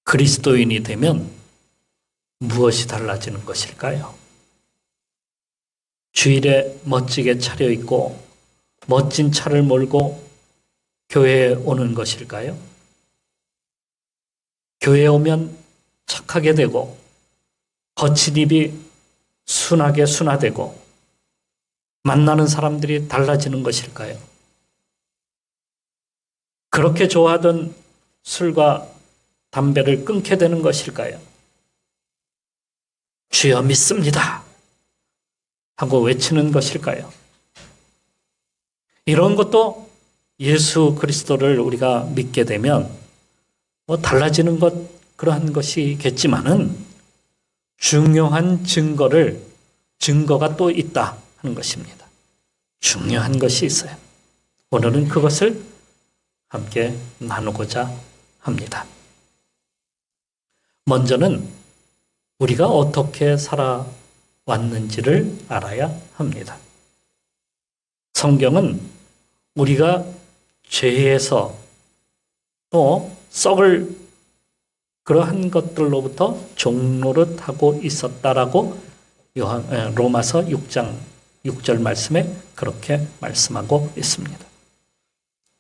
그리스도인이 되면 무엇이 달라지는 것일까요? 주일에 멋지게 차려입고 멋진 차를 몰고 교회에 오는 것일까요? 교회에 오면 착하게 되고 거친 입이 순하게 순화되고 만나는 사람들이 달라지는 것일까요? 그렇게 좋아하던 술과 담배를 끊게 되는 것일까요? 주여 믿습니다 하고 외치는 것일까요? 이런 것도 예수 그리스도를 우리가 믿게 되면 달라지는 것 그러한 것이겠지만은 중요한 증거가 또 있다 하는 것입니다. 중요한 것이 있어요. 오늘은 그것을 함께 나누고자 합니다. 먼저는 우리가 어떻게 살아왔는지를 알아야 합니다. 성경은 우리가 죄에서 또 썩을 그러한 것들로부터 종노릇하고 있었다라고 로마서 6장 6절 말씀에 그렇게 말씀하고 있습니다.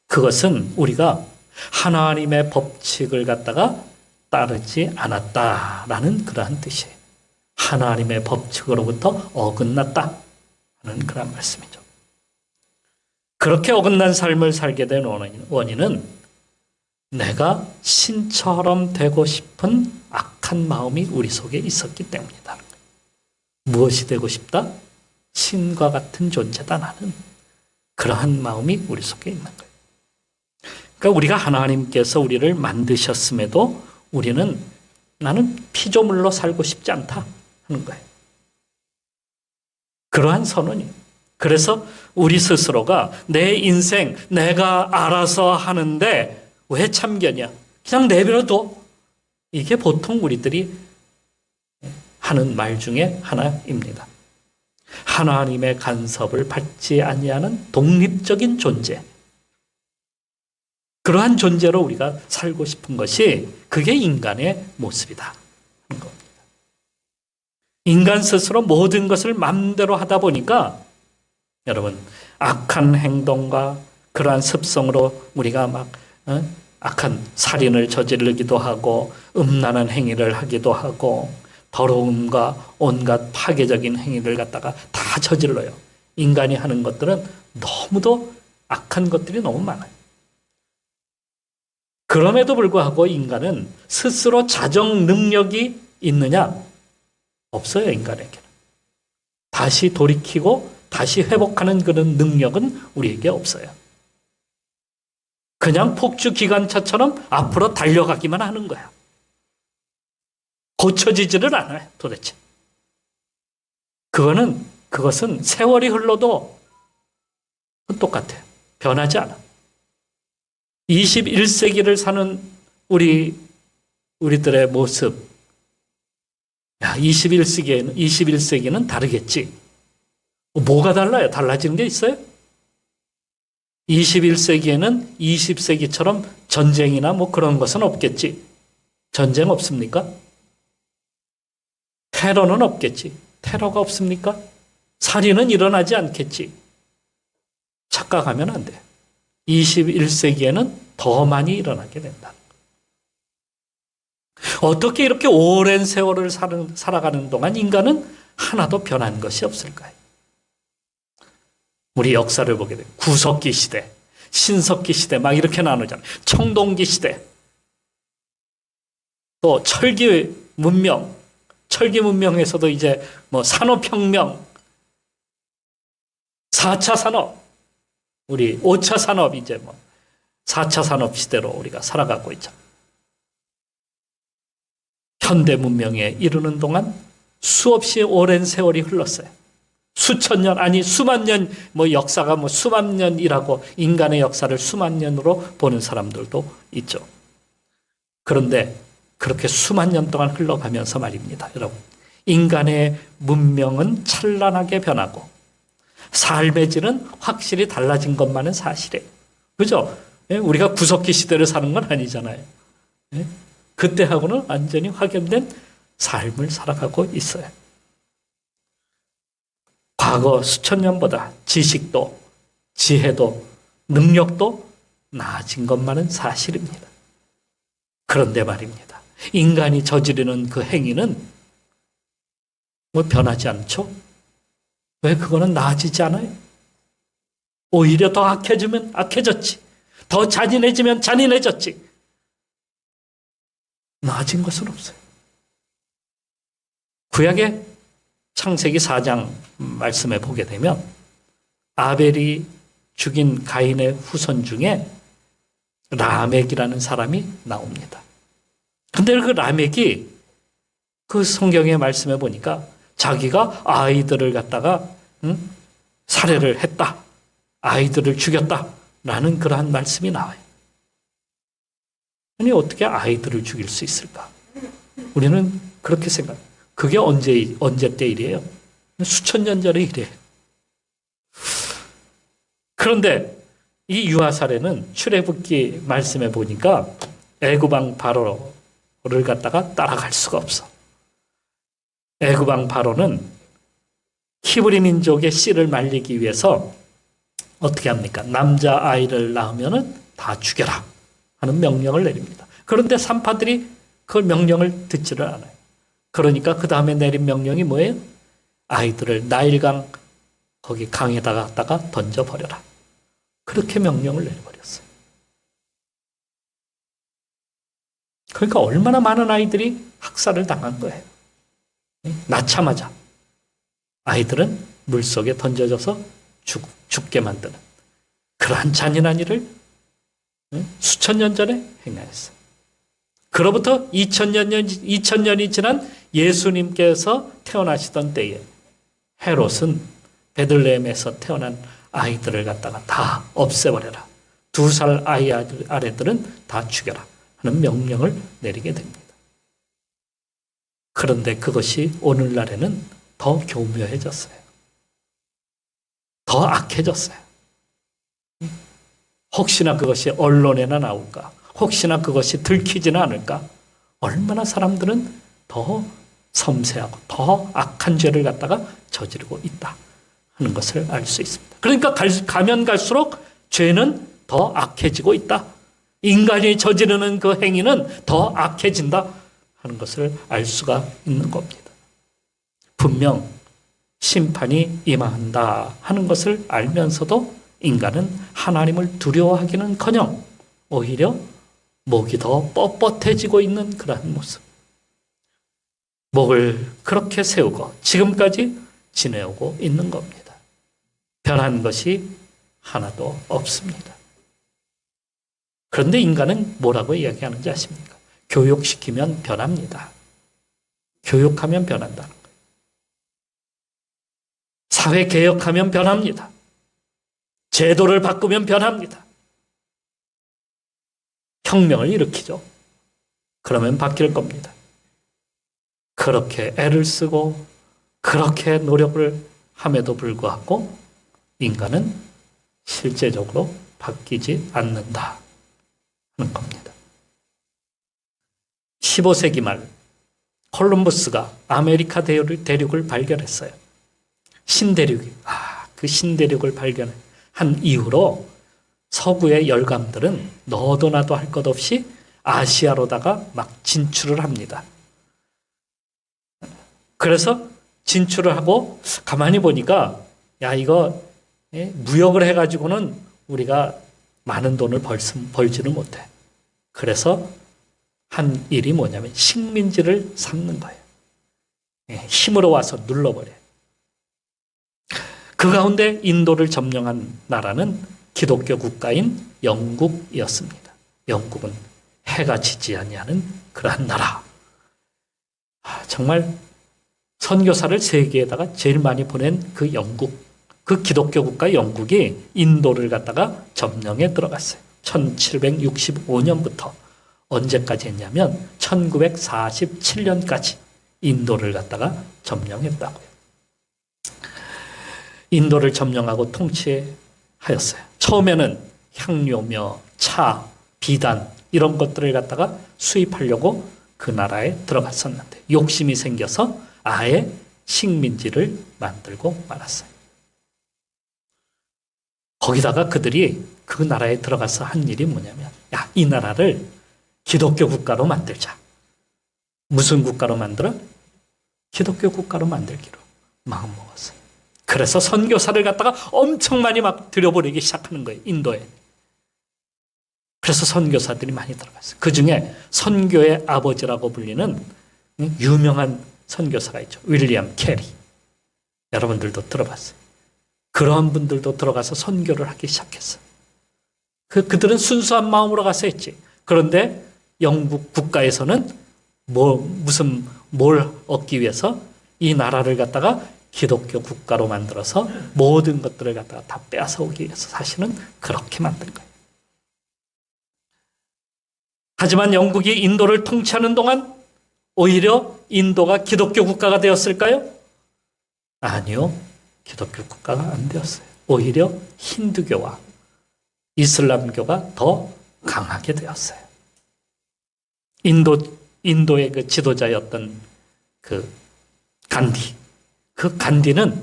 그것은 우리가 하나님의 법칙을 갖다가 따르지 않았다라는 그러한 뜻이에요. 하나님의 법칙으로부터 어긋났다 하는 그런 말씀이죠. 그렇게 어긋난 삶을 살게 된 원인은 내가 신처럼 되고 싶은 악한 마음이 우리 속에 있었기 때문이다. 무엇이 되고 싶다? 신과 같은 존재다 나는. 그러한 마음이 우리 속에 있는 거예요. 그러니까 우리가 하나님께서 우리를 만드셨음에도 우리는 나는 피조물로 살고 싶지 않다 하는 거예요. 그러한 선언이에요. 그래서 우리 스스로가 내 인생 내가 알아서 하는데 왜 참견이야? 그냥 내버려둬. 이게 보통 우리들이 하는 말 중에 하나입니다. 하나님의 간섭을 받지 아니하는 독립적인 존재. 그러한 존재로 우리가 살고 싶은 것이 그게 인간의 모습이다 하는 겁니다. 인간 스스로 모든 것을 마음대로 하다 보니까 여러분 악한 행동과 그러한 습성으로 우리가 막 악한 살인을 저지르기도 하고 음란한 행위를 하기도 하고 더러움과 온갖 파괴적인 행위를 갖다가 다 저질러요. 인간이 하는 것들은 너무도 악한 것들이 너무 많아요. 그럼에도 불구하고 인간은 스스로 자정 능력이 있느냐? 없어요, 인간에게는. 다시 돌이키고 다시 회복하는 그런 능력은 우리에게 없어요. 그냥 폭주 기관차처럼 앞으로 달려가기만 하는 거야. 고쳐지지를 않아요, 도대체. 그것은 세월이 흘러도 똑같아요. 변하지 않아. 21세기를 사는 우리들의 모습. 21세기는 다르겠지. 뭐가 달라요? 달라지는 게 있어요? 21세기에는 20세기처럼 전쟁이나 뭐 그런 것은 없겠지. 전쟁 없습니까? 테러는 없겠지. 테러가 없습니까? 살인은 일어나지 않겠지. 착각하면 안 돼. 21세기에는 더 많이 일어나게 된다. 어떻게 이렇게 오랜 세월을 살아가는 동안 인간은 하나도 변한 것이 없을까요? 우리 역사를 보게 되면 구석기 시대, 신석기 시대 막 이렇게 나누잖아요. 청동기 시대, 또 철기 문명에서도 이제 뭐 산업혁명, 4차 산업, 우리 5차 산업 이제 뭐 4차 산업 시대로 우리가 살아가고 있죠. 현대 문명에 이르는 동안 수없이 오랜 세월이 흘렀어요. 수천 년, 아니 수만 년, 역사가 수만 년이라고 인간의 역사를 수만 년으로 보는 사람들도 있죠. 그런데 그렇게 수만 년 동안 흘러가면서 말입니다, 여러분. 인간의 문명은 찬란하게 변하고 삶의 질은 확실히 달라진 것만은 사실이에요. 그죠? 우리가 구석기 시대를 사는 건 아니잖아요. 그때하고는 완전히 확연된 삶을 살아가고 있어요. 과거 수천 년보다 지식도, 지혜도, 능력도 나아진 것만은 사실입니다. 그런데 말입니다. 인간이 저지르는 그 행위는 뭐 변하지 않죠? 왜 그거는 나아지지 않아요? 오히려 더 악해지면 악해졌지. 더 잔인해지면 잔인해졌지. 나아진 것은 없어요. 구약의 창세기 4장 말씀에 보게 되면 아벨이 죽인 가인의 후손 중에 라멕이라는 사람이 나옵니다. 근데 그 라멕이 그 성경의 말씀에 보니까 자기가 아이들을 갖다가 살해를 했다. 아이들을 죽였다. 라는 그러한 말씀이 나와요. 아니 어떻게 아이들을 죽일 수 있을까? 우리는 그렇게 생각해요. 그게 언제 때 일이에요? 수천 년 전의 일이에요. 그런데 이 유아사례는 출애굽기 말씀에 보니까 애굽 왕 바로를 갖다가 따라갈 수가 없어. 애굽 왕 바로는 히브리 민족의 씨를 말리기 위해서 어떻게 합니까? 남자 아이를 낳으면 다 죽여라 하는 명령을 내립니다. 그런데 산파들이 그 명령을 듣지를 않아요. 그러니까 그 다음에 내린 명령이 뭐예요? 아이들을 나일강 거기 강에다가 갖다가 던져버려라. 그렇게 명령을 내려버렸어요. 그러니까 얼마나 많은 아이들이 학살을 당한 거예요. 낳자마자 아이들은 물속에 던져져서 죽게 만드는 그러한 잔인한 일을 수천 년 전에 행하였어요. 그로부터 2000년이 지난 예수님께서 태어나시던 때에 헤롯은 베들레헴에서 태어난 아이들을 갖다가 다 없애버려라. 2살 아래들은 다 죽여라 하는 명령을 내리게 됩니다. 그런데 그것이 오늘날에는 더 교묘해졌어요. 더 악해졌어요. 혹시나 그것이 언론에나 나올까? 혹시나 그것이 들키지는 않을까? 얼마나 사람들은 더 섬세하고 더 악한 죄를 갖다가 저지르고 있다 하는 것을 알 수 있습니다. 그러니까 가면 갈수록 죄는 더 악해지고 있다. 인간이 저지르는 그 행위는 더 악해진다 하는 것을 알 수가 있는 겁니다. 분명 심판이 임한다 하는 것을 알면서도 인간은 하나님을 두려워하기는커녕 오히려 목이 더 뻣뻣해지고 있는 그러한 모습. 목을 그렇게 세우고 지금까지 지내오고 있는 겁니다. 변한 것이 하나도 없습니다. 그런데 인간은 뭐라고 이야기하는지 아십니까? 교육시키면 변합니다. 교육하면 변한다는 거예요. 사회개혁하면 변합니다. 제도를 바꾸면 변합니다. 혁명을 일으키죠. 그러면 바뀔 겁니다. 그렇게 애를 쓰고 그렇게 노력을 함에도 불구하고 인간은 실제적으로 바뀌지 않는다 하는 겁니다. 15세기 말 콜럼버스가 아메리카 대륙을 발견했어요. 신대륙이 그 신대륙을 발견한 이후로 서구의 열강들은 너도 나도 할 것 없이 아시아로다가 막 진출을 합니다. 그래서 진출을 하고 가만히 보니까 야 이거 무역을 해가지고는 우리가 많은 돈을 벌지는 못해. 그래서 한 일이 뭐냐면 식민지를 삼는 거예요. 힘으로 와서 눌러버려요. 그 가운데 인도를 점령한 나라는 기독교 국가인 영국이었습니다. 영국은 해가 지지 아니하는 그러한 나라. 정말 선교사를 세계에다가 제일 많이 보낸 그 영국, 그 기독교 국가 영국이 인도를 갖다가 점령에 들어갔어요. 1765년부터 언제까지 했냐면 1947년까지 인도를 갖다가 점령했다고요. 인도를 점령하고 통치하였어요. 처음에는 향료며 차, 비단 이런 것들을 갖다가 수입하려고 그 나라에 들어갔었는데 욕심이 생겨서 아예 식민지를 만들고 말았어요. 거기다가 그들이 그 나라에 들어가서 한 일이 뭐냐면 야, 이 나라를 기독교 국가로 만들자. 무슨 국가로 만들어? 기독교 국가로 만들기로 마음먹었어요. 그래서 선교사를 갖다가 엄청 많이 막 들여보내기 시작하는 거예요. 인도에. 그래서 선교사들이 많이 들어갔어요. 그중에 선교의 아버지라고 불리는 유명한 선교사가 있죠. 윌리엄 캐리. 여러분들도 들어봤어요. 그러한 분들도 들어가서 선교를 하기 시작했어요. 그들은 순수한 마음으로 가서 했지. 그런데 영국 국가에서는 뭘 얻기 위해서 이 나라를 갖다가 기독교 국가로 만들어서 모든 것들을 갖다가 다 빼앗아오기 위해서 사실은 그렇게 만든 거예요. 하지만 영국이 인도를 통치하는 동안 오히려 인도가 기독교 국가가 되었을까요? 아니요. 기독교 국가가 안 되었어요. 오히려 힌두교와 이슬람교가 더 강하게 되었어요. 인도의 그 지도자였던 그 간디. 그 간디는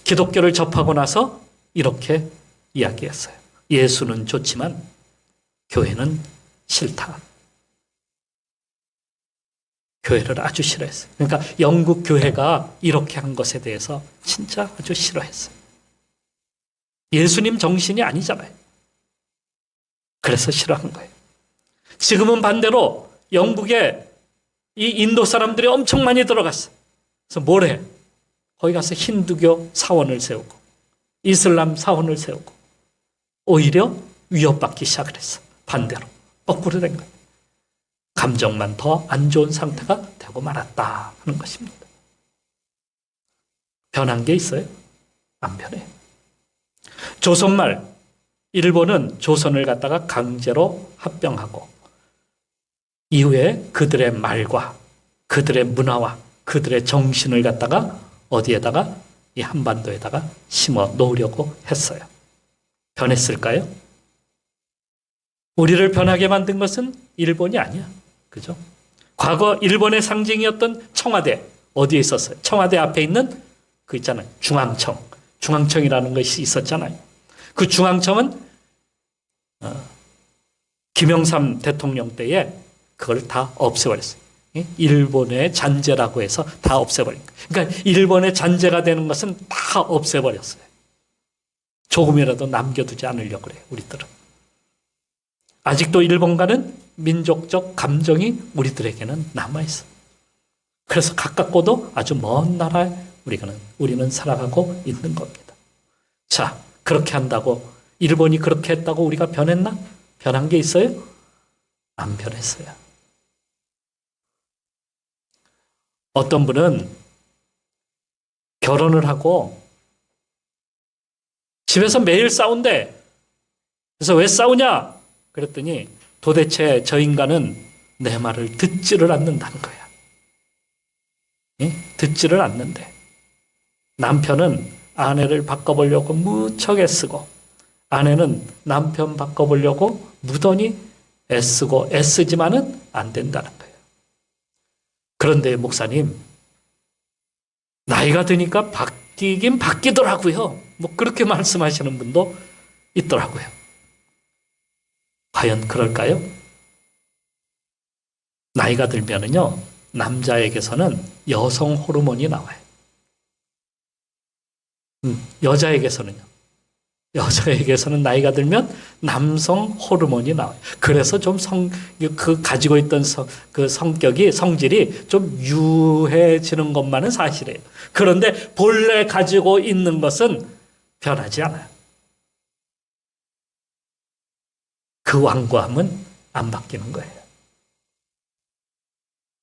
기독교를 접하고 나서 이렇게 이야기했어요. 예수는 좋지만 교회는 싫다. 교회를 아주 싫어했어요. 그러니까 영국 교회가 이렇게 한 것에 대해서 진짜 아주 싫어했어요. 예수님 정신이 아니잖아요. 그래서 싫어한 거예요. 지금은 반대로 영국에 이 인도 사람들이 엄청 많이 들어갔어. 그래서 뭘 해? 거기 가서 힌두교 사원을 세우고 이슬람 사원을 세우고 오히려 위협받기 시작을 했어. 반대로. 거꾸로 된 거예요. 감정만 더 안 좋은 상태가 되고 말았다 하는 것입니다. 변한 게 있어요? 안 변해요. 조선말, 일본은 조선을 갖다가 강제로 합병하고 이후에 그들의 말과 그들의 문화와 그들의 정신을 갖다가 어디에다가 이 한반도에다가 심어 놓으려고 했어요. 변했을까요? 우리를 변하게 만든 것은 일본이 아니야. 그죠? 과거 일본의 상징이었던 청와대 어디에 있었어요? 청와대 앞에 있는 그 있잖아요. 중앙청. 중앙청이라는 것이 있었잖아요. 그 중앙청은 김영삼 대통령 때에 그걸 다 없애버렸어요. 일본의 잔재라고 해서 다 없애버린 거예요. 그러니까 일본의 잔재가 되는 것은 다 없애버렸어요. 조금이라도 남겨두지 않으려고 그래요. 우리들은. 아직도 일본과는 민족적 감정이 우리들에게는 남아있어. 그래서 가깝고도 아주 먼 나라에 우리는 살아가고 있는 겁니다. 자, 그렇게 한다고 일본이 그렇게 했다고 우리가 변했나? 변한 게 있어요? 안 변했어요. 어떤 분은 결혼을 하고 집에서 매일 싸운대. 그래서 왜 싸우냐? 그랬더니 도대체 저 인간은 내 말을 듣지를 않는다는 거야. 예? 듣지를 않는데 남편은 아내를 바꿔보려고 무척 애쓰고 아내는 남편 바꿔보려고 무던히 애쓰고 애쓰지만은 안 된다는 거예요. 그런데 목사님, 나이가 드니까 바뀌긴 바뀌더라고요. 뭐 그렇게 말씀하시는 분도 있더라고요. 과연 그럴까요? 나이가 들면은요, 남자에게서는 여성 호르몬이 나와요. 여자에게서는 나이가 들면 남성 호르몬이 나와요. 그래서 좀 가지고 있던 그 성질이 좀 유해지는 것만은 사실이에요. 그런데 본래 가지고 있는 것은 변하지 않아요. 그 완고함은 안 바뀌는 거예요.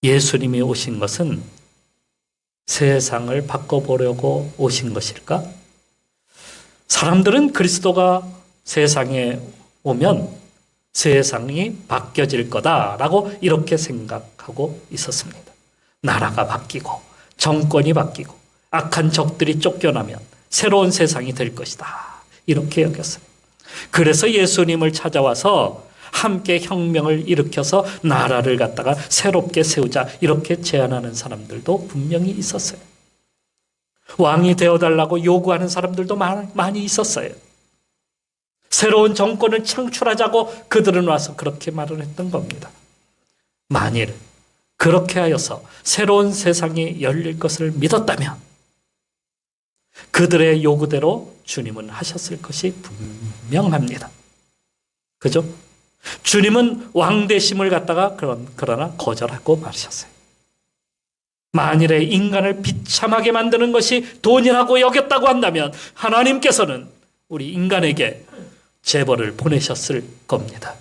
예수님이 오신 것은 세상을 바꿔보려고 오신 것일까? 사람들은 그리스도가 세상에 오면 세상이 바뀌어질 거다라고 이렇게 생각하고 있었습니다. 나라가 바뀌고 정권이 바뀌고 악한 적들이 쫓겨나면 새로운 세상이 될 것이다. 이렇게 여겼어요. 그래서 예수님을 찾아와서 함께 혁명을 일으켜서 나라를 갖다가 새롭게 세우자 이렇게 제안하는 사람들도 분명히 있었어요. 왕이 되어달라고 요구하는 사람들도 많이 있었어요. 새로운 정권을 창출하자고 그들은 와서 그렇게 말을 했던 겁니다. 만일 그렇게 하여서 새로운 세상이 열릴 것을 믿었다면 그들의 요구대로 주님은 하셨을 것이 분명합니다. 그죠? 주님은 왕대심을 갖다가 그러나 거절하고 마셨어요. 만일에 인간을 비참하게 만드는 것이 돈이라고 여겼다고 한다면 하나님께서는 우리 인간에게 재벌을 보내셨을 겁니다.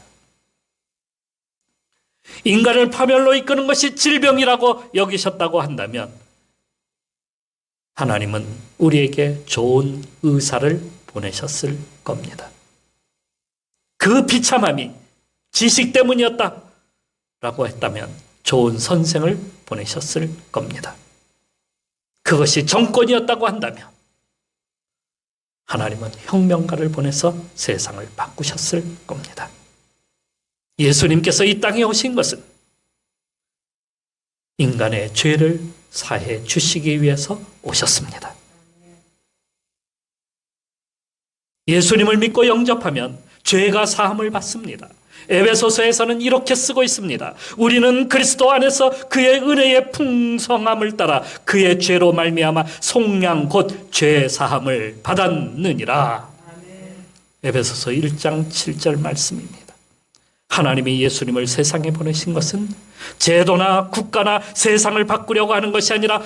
인간을 파멸로 이끄는 것이 질병이라고 여기셨다고 한다면 하나님은 우리에게 좋은 의사를 보내셨을 겁니다. 그 비참함이 지식 때문이었다라고 했다면 좋은 선생을 보내셨을 겁니다. 그것이 정권이었다고 한다면 하나님은 혁명가를 보내서 세상을 바꾸셨을 겁니다. 예수님께서 이 땅에 오신 것은 인간의 죄를 사해 주시기 위해서 오셨습니다. 예수님을 믿고 영접하면 죄가 사함을 받습니다. 에베소서에서는 이렇게 쓰고 있습니다. 우리는 그리스도 안에서 그의 은혜의 풍성함을 따라 그의 죄로 말미암아 속량 곧 죄 사함을 받았느니라. 에베소서 1장 7절 말씀입니다. 하나님이 예수님을 세상에 보내신 것은 제도나 국가나 세상을 바꾸려고 하는 것이 아니라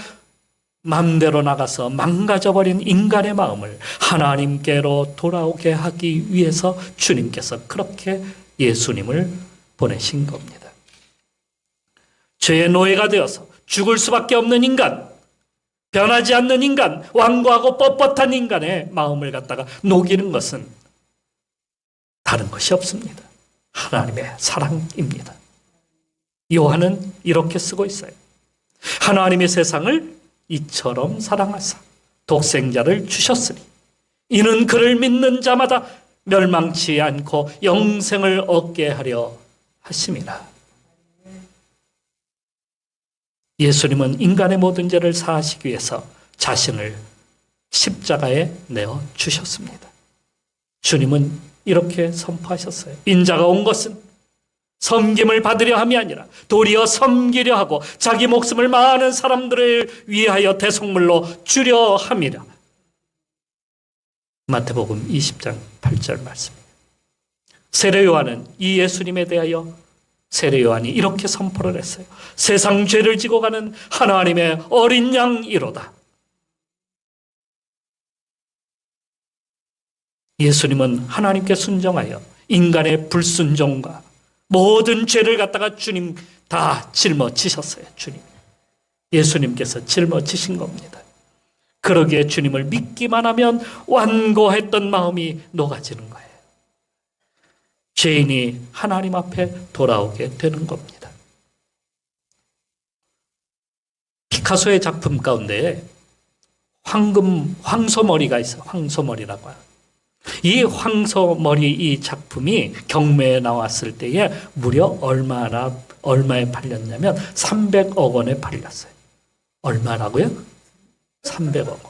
마음대로 나가서 망가져버린 인간의 마음을 하나님께로 돌아오게 하기 위해서 주님께서 그렇게 예수님을 보내신 겁니다. 죄의 노예가 되어서 죽을 수밖에 없는 인간, 변하지 않는 인간, 완고하고 뻣뻣한 인간의 마음을 갖다가 녹이는 것은 다른 것이 없습니다. 하나님의 사랑입니다. 요한은 이렇게 쓰고 있어요. 하나님의 세상을 이처럼 사랑하사 독생자를 주셨으니 이는 그를 믿는 자마다 멸망치 않고 영생을 얻게 하려 하심이라. 예수님은 인간의 모든 죄를 사하시기 위해서 자신을 십자가에 내어 주셨습니다. 주님은 이렇게 선포하셨어요. 인자가 온 것은 섬김을 받으려 함이 아니라 도리어 섬기려 하고 자기 목숨을 많은 사람들을 위하여 대속물로 주려 함이라. 마태복음 20장 8절 말씀입니다. 세례 요한은 이 예수님에 대하여 세례 요한이 이렇게 선포를 했어요. 세상 죄를 지고 가는 하나님의 어린 양이로다. 예수님은 하나님께 순종하여 인간의 불순종과 모든 죄를 갖다가 주님 다 짊어지셨어요. 주님. 예수님께서 짊어지신 겁니다. 그러기에 주님을 믿기만 하면 완고했던 마음이 녹아지는 거예요. 죄인이 하나님 앞에 돌아오게 되는 겁니다. 피카소의 작품 가운데 황소머리가 있어요. 황소머리라고 해요. 이 황소머리 이 작품이 경매에 나왔을 때에 무려 얼마에 팔렸냐면 300억 원에 팔렸어요. 얼마라고요? 300억 원.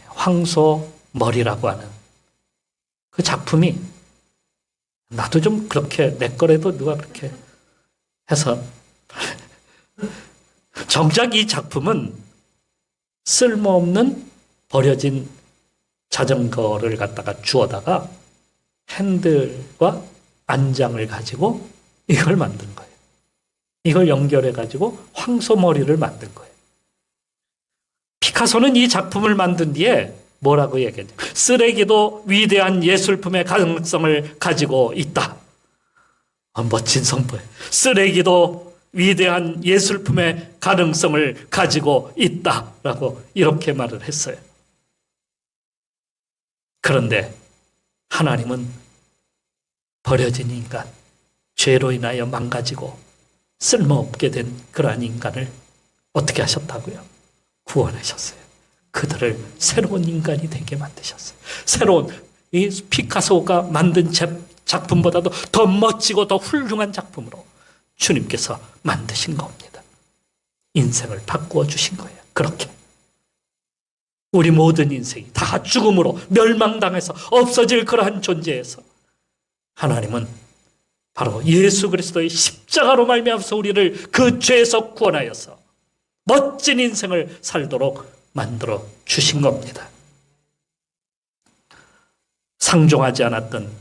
황소머리라고 하는 그 작품이 나도 좀 그렇게 내 거라도 누가 그렇게 해서 정작 이 작품은 쓸모없는 버려진 자전거를 갖다가 주워다가 핸들과 안장을 가지고 이걸 만든 거예요. 이걸 연결해 가지고 황소머리를 만든 거예요. 피카소는 이 작품을 만든 뒤에 뭐라고 얘기했냐? 쓰레기도 위대한 예술품의 가능성을 가지고 있다. 멋진 선포예요. 쓰레기도 위대한 예술품의 가능성을 가지고 있다라고 이렇게 말을 했어요. 그런데 하나님은 버려진 인간, 죄로 인하여 망가지고 쓸모없게 된 그러한 인간을 어떻게 하셨다고요? 구원하셨어요. 그들을 새로운 인간이 되게 만드셨어요. 새로운 이 피카소가 만든 작품보다도 더 멋지고 더 훌륭한 작품으로 주님께서 만드신 겁니다. 인생을 바꾸어 주신 거예요. 그렇게. 우리 모든 인생이 다 죽음으로 멸망당해서 없어질 그러한 존재에서 하나님은 바로 예수 그리스도의 십자가로 말미암아서 우리를 그 죄에서 구원하여서 멋진 인생을 살도록 만들어 주신 겁니다. 상종하지 않았던,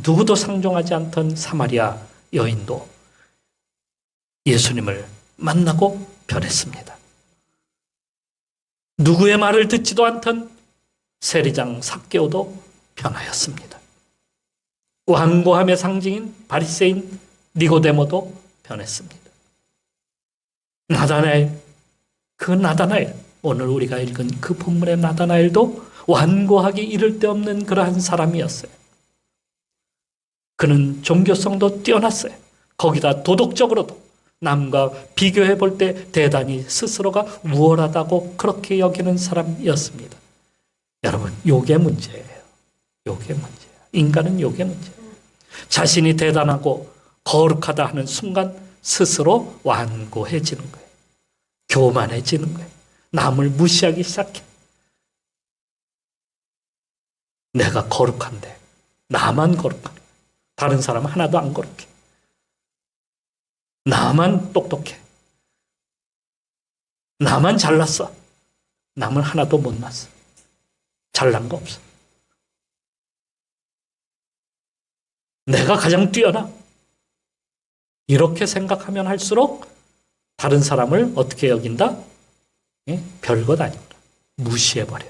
누구도 상종하지 않던 사마리아 여인도 예수님을 만나고 변했습니다. 누구의 말을 듣지도 않던 세리장 삭개오도 변하였습니다. 완고함의 상징인 바리새인 니고데모도 변했습니다. 나다나엘, 오늘 우리가 읽은 그 본문의 나다나엘도 완고하기 이를 데 없는 그러한 사람이었어요. 그는 종교성도 뛰어났어요. 거기다 도덕적으로도 남과 비교해 볼 때 대단히 스스로가 우월하다고 그렇게 여기는 사람이었습니다. 여러분, 요게 문제예요. 요게 문제예요. 인간은 요게 문제예요. 자신이 대단하고 거룩하다 하는 순간 스스로 완고해지는 거예요. 교만해지는 거예요. 남을 무시하기 시작해. 내가 거룩한데 나만 거룩하네. 다른 사람 하나도 안 거룩해. 나만 똑똑해. 나만 잘났어. 남은 하나도 못났어. 잘난 거 없어. 내가 가장 뛰어나. 이렇게 생각하면 할수록 다른 사람을 어떻게 여긴다? 별것 아닙니다. 무시해버려.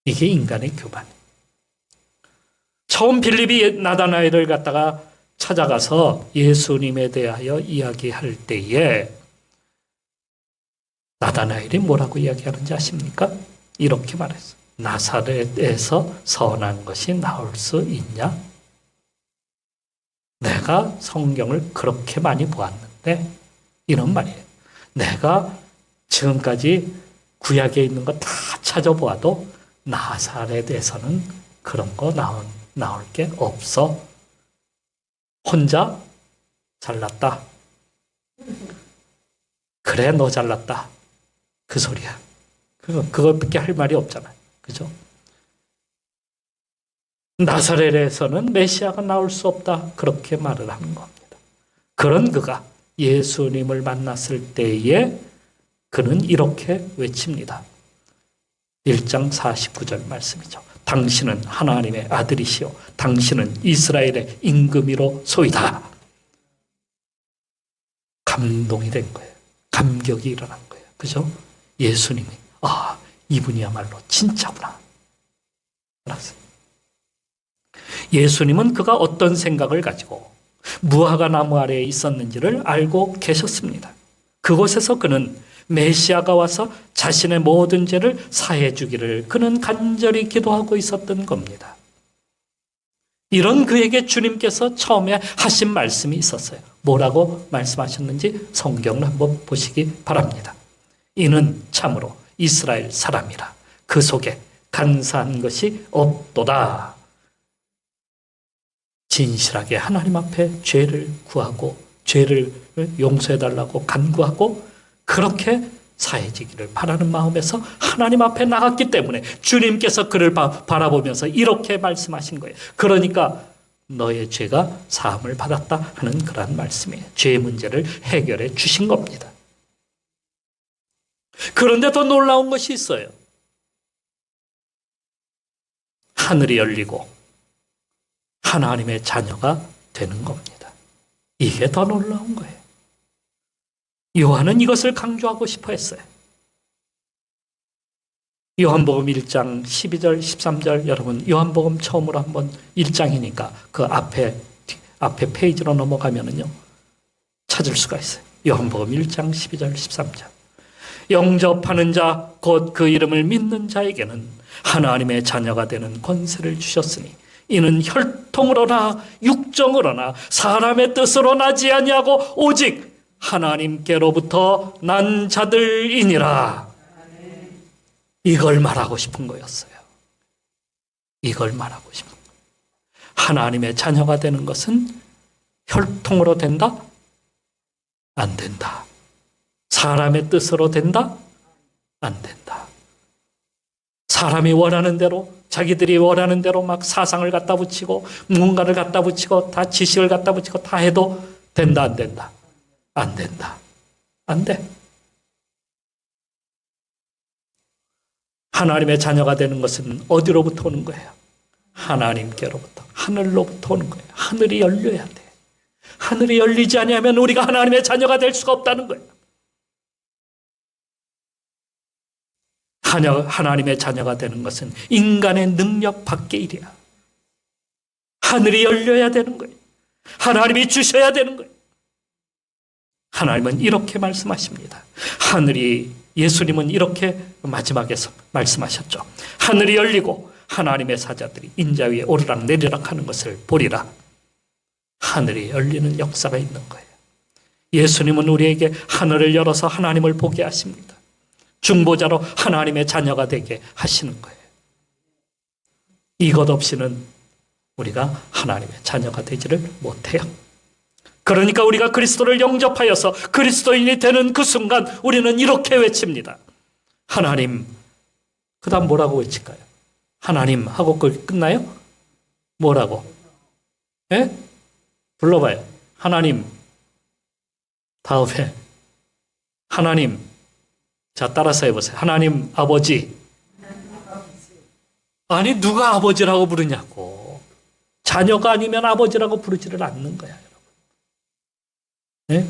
이게 인간의 교만이에요. 처음 빌립이 나다나엘을 갖다가 찾아가서 예수님에 대하여 이야기할 때에 나다나엘이 뭐라고 이야기하는지 아십니까? 이렇게 말했어요. 나사렛에서 선한 것이 나올 수 있냐? 내가 성경을 그렇게 많이 보았는데 이런 말이에요. 내가 지금까지 구약에 있는 거 다 찾아보아도 나사렛에서는 그런 거 나올 게 없어. 혼자 잘났다. 그래, 너 잘났다. 그 소리야. 그것밖에 할 말이 없잖아요. 그죠? 나사렛에서는 메시아가 나올 수 없다. 그렇게 말을 하는 겁니다. 그런 그가 예수님을 만났을 때에 그는 이렇게 외칩니다. 1장 49절 말씀이죠. 당신은 하나님의 아들이시오. 당신은 이스라엘의 임금이로 소이다. 감동이 된 거예요. 감격이 일어난 거예요. 그죠? 예수님이 이분이야말로 진짜구나. 알았어요. 예수님은 그가 어떤 생각을 가지고 무화과 나무 아래에 있었는지를 알고 계셨습니다. 그곳에서 그는 메시아가 와서 자신의 모든 죄를 사해 주기를 그는 간절히 기도하고 있었던 겁니다. 이런 그에게 주님께서 처음에 하신 말씀이 있었어요. 뭐라고 말씀하셨는지 성경을 한번 보시기 바랍니다. 이는 참으로 이스라엘 사람이라 그 속에 간사한 것이 없도다. 진실하게 하나님 앞에 죄를 구하고 죄를 용서해달라고 간구하고 그렇게 사해지기를 바라는 마음에서 하나님 앞에 나갔기 때문에 주님께서 그를 바라보면서 이렇게 말씀하신 거예요. 그러니까 너의 죄가 사함을 받았다 하는 그러한 말씀이에요. 죄의 문제를 해결해 주신 겁니다. 그런데 더 놀라운 것이 있어요. 하늘이 열리고 하나님의 자녀가 되는 겁니다. 이게 더 놀라운 거예요. 요한은 이것을 강조하고 싶어 했어요. 요한복음 1장 12절 13절 여러분 요한복음 처음으로 한번 1장이니까 그 앞에 페이지로 넘어가면은요 찾을 수가 있어요. 요한복음 1장 12절 13절 영접하는 자 곧 그 이름을 믿는 자에게는 하나님의 자녀가 되는 권세를 주셨으니 이는 혈통으로나 육정으로나 사람의 뜻으로 나지 아니하고 오직 하나님께로부터 난 자들이니라. 이걸 말하고 싶은 거였어요. 이걸 말하고 싶은 거예요. 하나님의 자녀가 되는 것은 혈통으로 된다? 안 된다. 사람의 뜻으로 된다? 안 된다. 사람이 원하는 대로, 자기들이 원하는 대로 막 사상을 갖다 붙이고 무언가를 갖다 붙이고 다 지식을 갖다 붙이고 다 해도 된다, 안 된다? 안 된다. 안 돼. 하나님의 자녀가 되는 것은 어디로부터 오는 거예요? 하나님께로부터, 하늘로부터 오는 거예요. 하늘이 열려야 돼. 하늘이 열리지 않으면 우리가 하나님의 자녀가 될 수가 없다는 거예요. 하나님의 자녀가 되는 것은 인간의 능력 밖의 일이야. 하늘이 열려야 되는 거예요. 하나님이 주셔야 되는 거예요. 하나님은 이렇게 말씀하십니다. 예수님은 이렇게 마지막에서 말씀하셨죠. 하늘이 열리고 하나님의 사자들이 인자 위에 오르락 내리락 하는 것을 보리라. 하늘이 열리는 역사가 있는 거예요. 예수님은 우리에게 하늘을 열어서 하나님을 보게 하십니다. 중보자로 하나님의 자녀가 되게 하시는 거예요. 이것 없이는 우리가 하나님의 자녀가 되지를 못해요. 그러니까 우리가 그리스도를 영접하여서 그리스도인이 되는 그 순간 우리는 이렇게 외칩니다. 하나님, 그 다음 뭐라고 외칠까요? 하나님 하고 끝나요? 뭐라고? 예? 불러봐요. 하나님. 다음에 하나님. 자, 따라서 해보세요. 하나님 아버지. 아니, 누가 아버지라고 부르냐고. 자녀가 아니면 아버지라고 부르지를 않는 거야, 여러분. 예?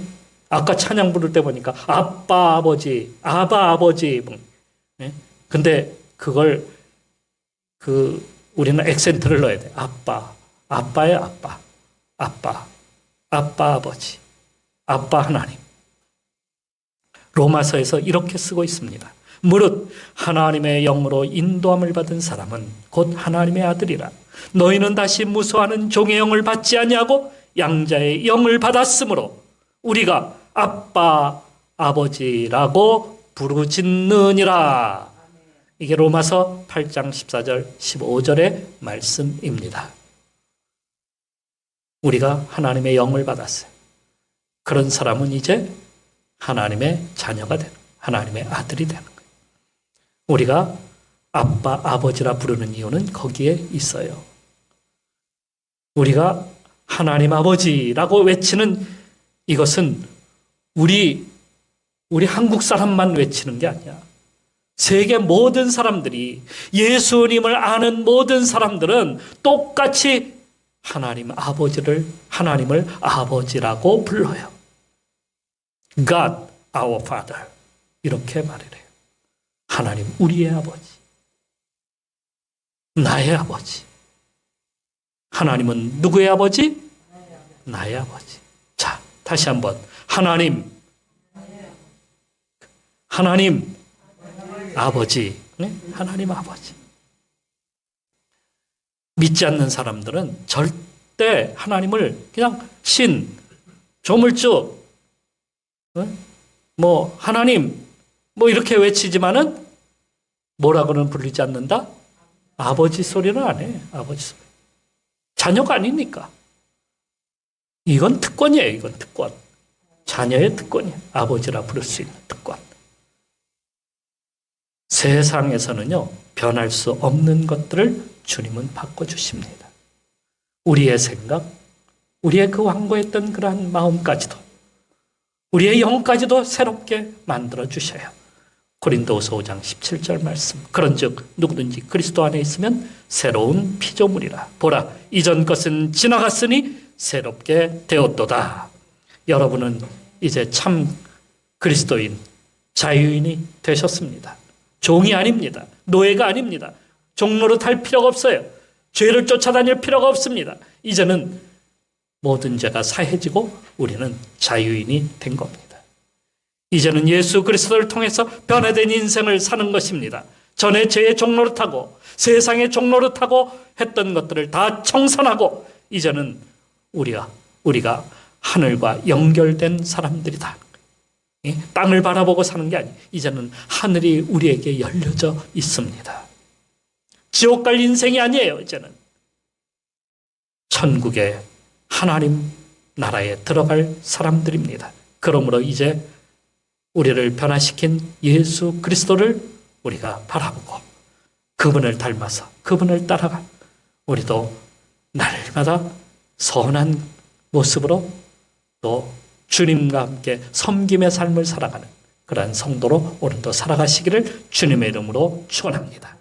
아까 찬양 부를 때 보니까 아빠 아버지, 아바 아버지. 예? 근데 그걸 우리는 액센트를 넣어야 돼. 아빠, 아빠의 아빠, 아빠, 아빠 아버지, 아빠 하나님. 로마서에서 이렇게 쓰고 있습니다. 무릇 하나님의 영으로 인도함을 받은 사람은 곧 하나님의 아들이라. 너희는 다시 무수하는 종의 영을 받지 아니하고 양자의 영을 받았으므로 우리가 아빠 아버지라고 부르짖느니라. 이게 로마서 8장 14절 15절의 말씀입니다. 우리가 하나님의 영을 받았어요. 그런 사람은 이제 하나님의 자녀가 되는, 하나님의 아들이 되는 거예요. 우리가 아빠, 아버지라 부르는 이유는 거기에 있어요. 우리가 하나님 아버지라고 외치는 이것은 우리 한국 사람만 외치는 게 아니야. 세계 모든 사람들이, 예수님을 아는 모든 사람들은 똑같이 하나님을 아버지라고 불러요. God, our Father. 이렇게 말을 해요. 하나님, 우리의 아버지. 나의 아버지. 하나님은 누구의 아버지? 나의 아버지. 자, 다시 한번. 하나님, 아버지. 네? 하나님 아버지. 믿지 않는 사람들은 절대 하나님을 그냥 신, 조물주, 하나님, 이렇게 외치지만은 뭐라고는 부르지 않는다? 아버지 소리는 안 해. 아버지 소리. 자녀가 아니니까. 이건 특권이에요. 이건 특권. 자녀의 특권이에요. 아버지라 부를 수 있는 특권. 세상에서는요, 변할 수 없는 것들을 주님은 바꿔주십니다. 우리의 생각, 우리의 그 완고했던 그러한 마음까지도, 우리의 영까지도 새롭게 만들어주셔요. 고린도후서 5장 17절 말씀. 그런즉 누구든지 그리스도 안에 있으면 새로운 피조물이라. 보라, 이전 것은 지나갔으니 새롭게 되었도다. 여러분은 이제 참 그리스도인, 자유인이 되셨습니다. 종이 아닙니다. 노예가 아닙니다. 종로로 탈 필요가 없어요. 죄를 쫓아다닐 필요가 없습니다. 이제는 모든 죄가 사해지고 우리는 자유인이 된 겁니다. 이제는 예수 그리스도를 통해서 변화된 인생을 사는 것입니다. 전에 죄의 종로를 타고 세상의 종로를 타고 했던 것들을 다 청산하고 이제는 우리가 하늘과 연결된 사람들이다. 땅을 바라보고 사는 게 아니에요. 이제는 하늘이 우리에게 열려져 있습니다. 지옥 갈 인생이 아니에요. 이제는 천국의 하나님 나라에 들어갈 사람들입니다. 그러므로 이제 우리를 변화시킨 예수 그리스도를 우리가 바라보고 그분을 닮아서 그분을 따라가 우리도 날마다 선한 모습으로 또 주님과 함께 섬김의 삶을 살아가는 그러한 성도로 오늘도 살아가시기를 주님의 이름으로 축원합니다.